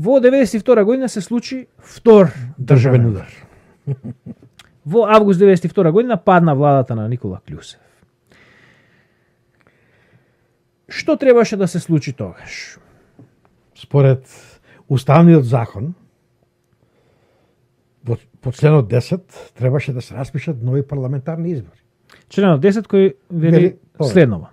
Во 92 година се случи втор државен удар. Во август 92 година падна владата на Никола Клюсев. Што требаше да се случи тогаш? Според уставниот закон, по членот 10 требаше да се распишат нови парламентарни избори. Членот 10 кој вели следново.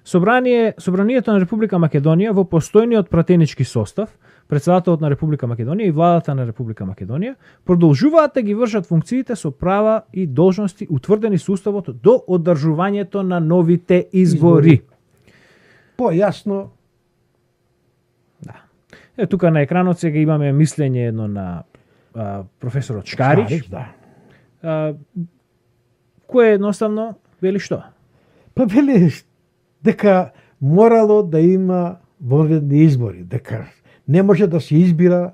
Собранието на Република Македонија во постојниот пратенички состав, председателот на Република Македонија и владата на Република Македонија продолжуваат да ги вршат функциите со права и должности утврдени со уставот до одржувањето на новите избори. Појасно. Да. Тука на екранот сега имаме мислење едно на професорот Шкарич, да. Кој едноставно вели што? Па вели дека морало да има вонредни избори, дека не може да се избира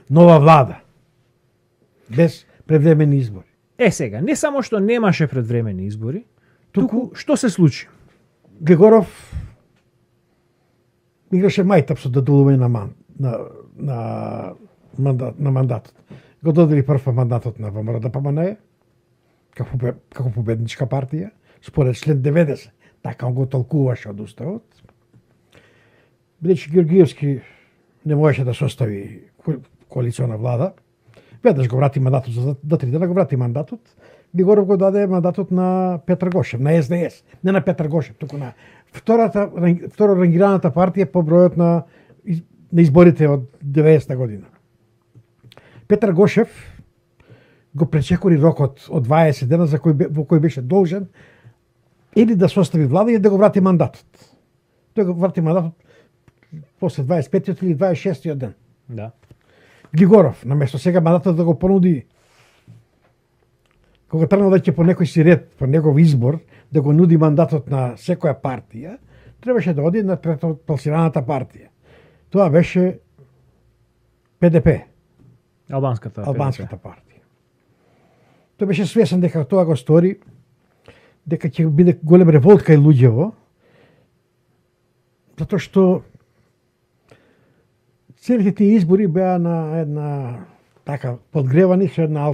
нова влада без предвремени избори. Сега, не само што немаше предвремени избори, туку што се случи? Глигоров играше мајтап со додолување на мандатот. Го додели прв мандатот на ВМРО ДПМНЕ како победничка партија, според член 90, така го толкуваше од уставот. Бидејќи Георгиевски не можеше да состави коалициона влада, веднаш го врати мандатот за 2-3 дена, го врати мандатот. Глигоров го даде мандатот на Петар Гошев, на СДС, не на Петар Гошев, туку на второ рангираната партија по бројот на изборите од 90-та година. Петар Гошев го пречекори рокот од 20 дена во кој беше должен или да состави влада или да го врати мандатот. Тој го врати мандатот после 25-тиот или 26-тиот ден. Да. Глигоров, наместо сега мандатот да го понуди, кога тргнал да ќе по некој си ред, по негов избор, да го нуди мандатот на секоја партија, требаше да оди на пласираната партија. Тоа беше ПДП. Албанската партија. Тој беше свесен дека тоа го стори, дека ќе биде голем револт кај луѓево, затоа што целите тие избори беа на една така подгревани со една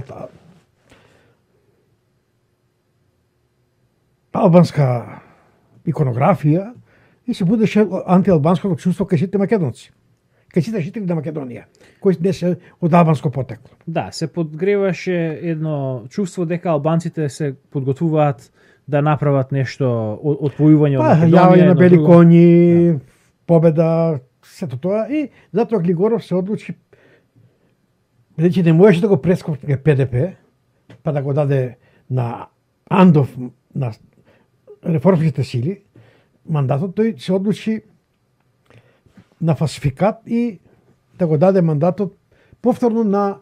албанска иконографија и се будеше антиалбанското чувство кај сите македонци. Кај сите жители на Македонија, кои не се од албанско потекло. Да, се подгреваше едно чувство дека албанците се подготвуваат да направат нешто отвојување од Македонија. Јавање на бели коњи, победа, сето тоа. И затоа Глигоров се одлучи, бидејќи не можеше да го прескокне ПДП, па да го даде на Андов, на реформските сили, мандатот, тој се одлучи на фалсификат и да го даде мандатот повторно на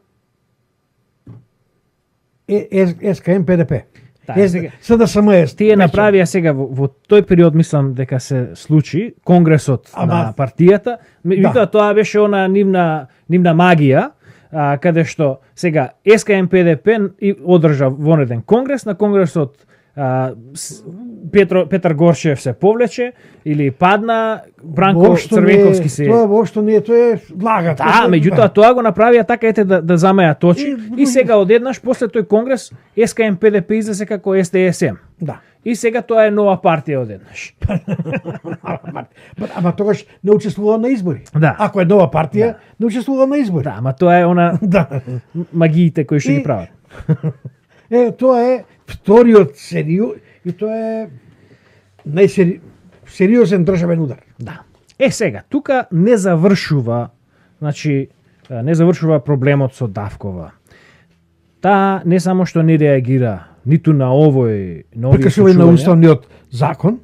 СКМ ПДП. СДСМ. Тие направија сега во тој период, мислам дека се случи конгресот на партијата. Меѓутоа тоа беше она нивна магија, каде што сега СКМ ПДП одржа вонреден конгрес, на конгресот Петар Горшев се повлече или падна, Бранко Црвенковски се... Тоа воопшто не е, тоа е влага. Да, меѓутоа тоа го направија така да замеа точи и сега одеднаш после тој конгрес СКМ ПДП излезе како СДСМ. Да. И сега тоа е нова партија одеднаш. Ама тогаш не учествува на избори. Да. Ако е нова партија, не учествува на избори. Да, ама тоа е она магиите кои што ги прават. Тоа е вториот сериоз и тоа е најсериозен државен удар. Да. Сега, тука не завршува, не завршува проблемот со Давкова. Таа не само што не реагира ниту на овој нови прекршување на уставниот закон,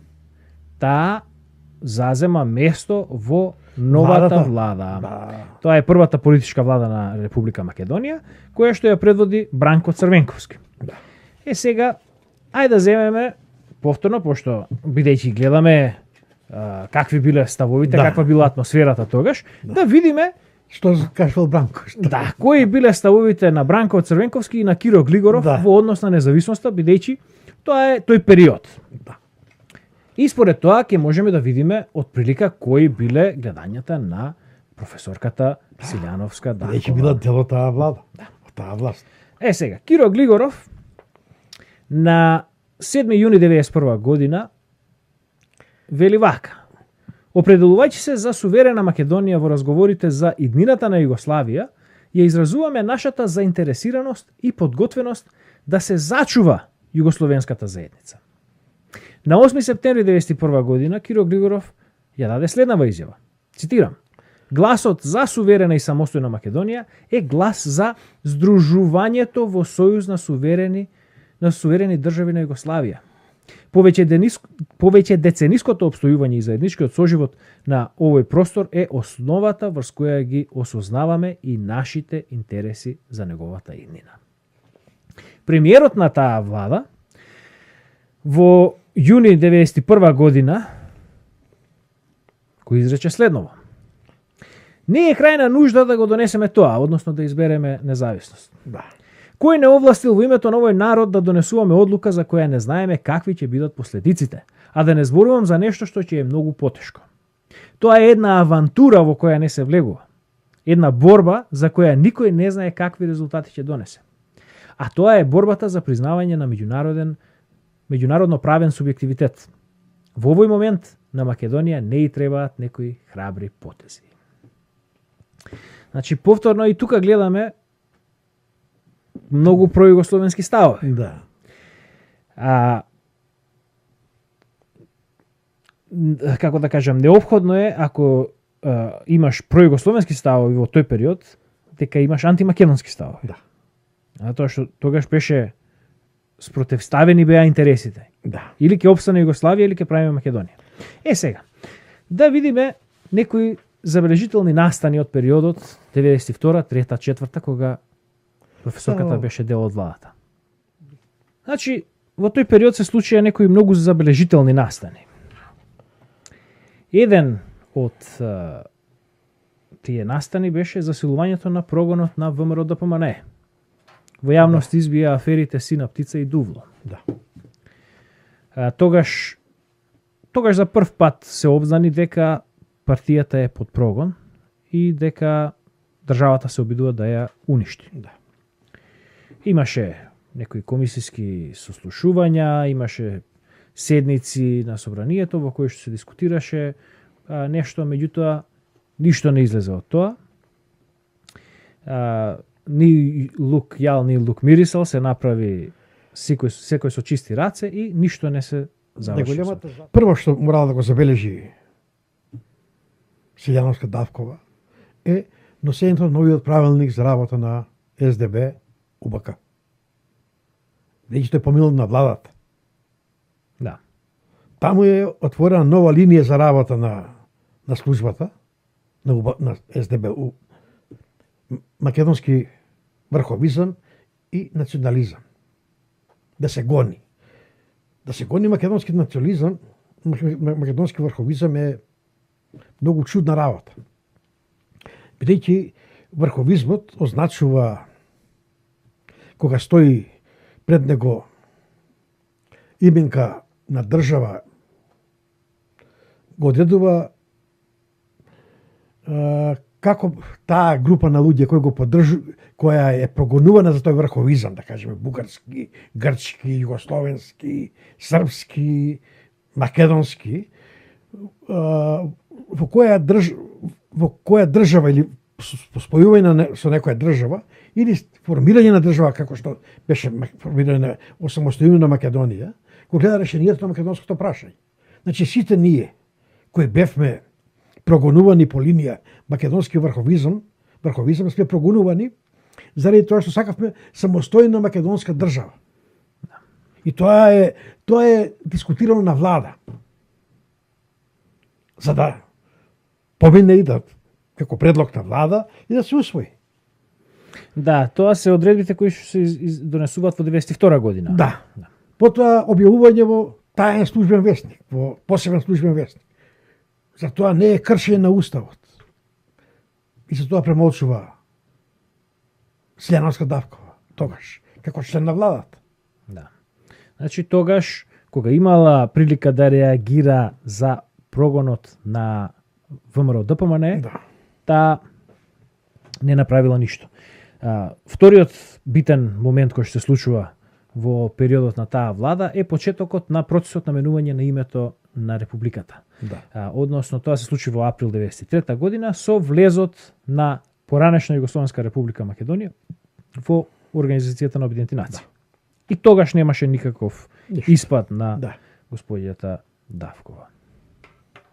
таа зазема место во новата влада. Да. Тоа е првата политичка влада на Република Македонија, која што ја предводи Бранко Црвенковски. Да. Сега, ајде да земеме повторно, пошто бидејќи гледаме какви биле ставовите, каква била атмосферата тогаш, да видиме што кажувал Бранко. Да, кои биле ставовите на Бранко Црвенковски и на Киро Глигоров во однос на независноста, бидејќи тоа е тој период. Да. И според тоа ќе можеме да видиме отприлика кои биле гледањата на професорката Силјановска Давкова. Веќе била дел од таа влада, од таа власт. Сега, Киро Глигоров на 7 јуни 1991 година вели вака: определувајќи се за суверена Македонија во разговорите за иднината на Југославија, ја изразуваме нашата заинтересираност и подготвеност да се зачува југословенската заедница. На 8 септември 1991 година Киро Глигоров ја даде следнава изјава. Цитирам: гласот за суверена и самостојна Македонија е глас за здружувањето во сојуз на суверени држави на Југославија. Повеќе децениското обстојување и заедничкиот соживот на овој простор е основата врз која ги осознаваме и нашите интереси за неговата иднина. Премиерот на таа влада во јуни 1991 година кој изрече следново: не е крајна нужда да го донесеме тоа, односно да избереме независност. Да. Кој не овластил во името на овој народ да донесуваме одлука за која не знаеме какви ќе бидат последиците, а да не зборувам за нешто што ќе е многу потешко. Тоа е една авантура во која не се влегува. Една борба за која никој не знае какви резултати ќе донесе. А тоа е борбата за признавање на меѓународно правен субјективитет. Во овој момент на Македонија не и требаат некои храбри потези. Значи, повторно и тука гледаме многу пројугословенски ставови. Да. Како да кажам, неопходно е, ако имаш пројугословенски ставови во тој период, дека имаш антимакедонски ставови. Да. Затоа што тогаш беше спротивставени беа интересите. Да. Или ќе опстане Југославија, или ќе правиме Македонија. Сега, да видиме некои забележителни настани од периодот 92, 3, 4, кога професорката беше дел од владата. Значи, во тој период се случија некои многу забележителни настани. Еден од тие настани беше засилувањето на прогонот на ВМРО ДПМНЕ. Во јавност избија аферите Сина птица и Дувло. Да. Тогаш за прв пат се обзнани дека партијата е под прогон и дека државата се обидува да ја уништи. Да. Имаше некои комисиски сослушувања, имаше седници на собранието во кои што се дискутираше нешто, меѓутоа ништо не излезе од тоа. Ни лук јал, ни лук мирисал, се направи секој со чисти раце и ништо не се заврши. Прво што морала да го забележи Силјановска Давкова е носењето на новиот правилник за работа на СДБ УБК. Веќе тој поминал на владата. Да. Таму е отворена нова линија за работа на службата на СДБ, македонски врховизам и национализам. Да се гони. Да се гони македонски национализам, македонски врховизам е многу чудна работа. Бидејќи врховизмот означува кога стои пред него именка на држава, го одредува како таа група на луѓе кои го поддржуваат, која е прогонувана за тој врховизам, да кажеме бугарски, грчки, југословенски, српски, македонски, во која држава или спојување со некоја држава или формирање на држава како што беше формирање осамостојување на Македонија, го гледа решението на македонското прашање. Значи сите ние кои бевме прогонувани по линија македонски врховизам сме прогонувани заради тоа што сакавме самостојна македонска држава. И тоа е дискутирано на влада. За да помине и да како предлог на влада и да се усвои. Да, тоа се одредбите кои се донесуваат во 92 година. Да. Потоа објавување во таен службен весник, во посебен службен весник. За тоа не е кршење на уставот. И за тоа премолчува Силјановска Давкова, тогаш, како член на владата. Да. Значи тогаш кога имала прилика да реагира за прогонот на ВМРО ДПМН, таа не направила ништо. Вториот битен момент кој што се случува во периодот на таа влада е почетокот на процесот на менување на името на републиката. Односно тоа се случи во април 1993 година со влезот на поранешна Југословенска република Македонија во Организацијата на Обединети нации. И тогаш немаше никаков испад на господјата Давкова.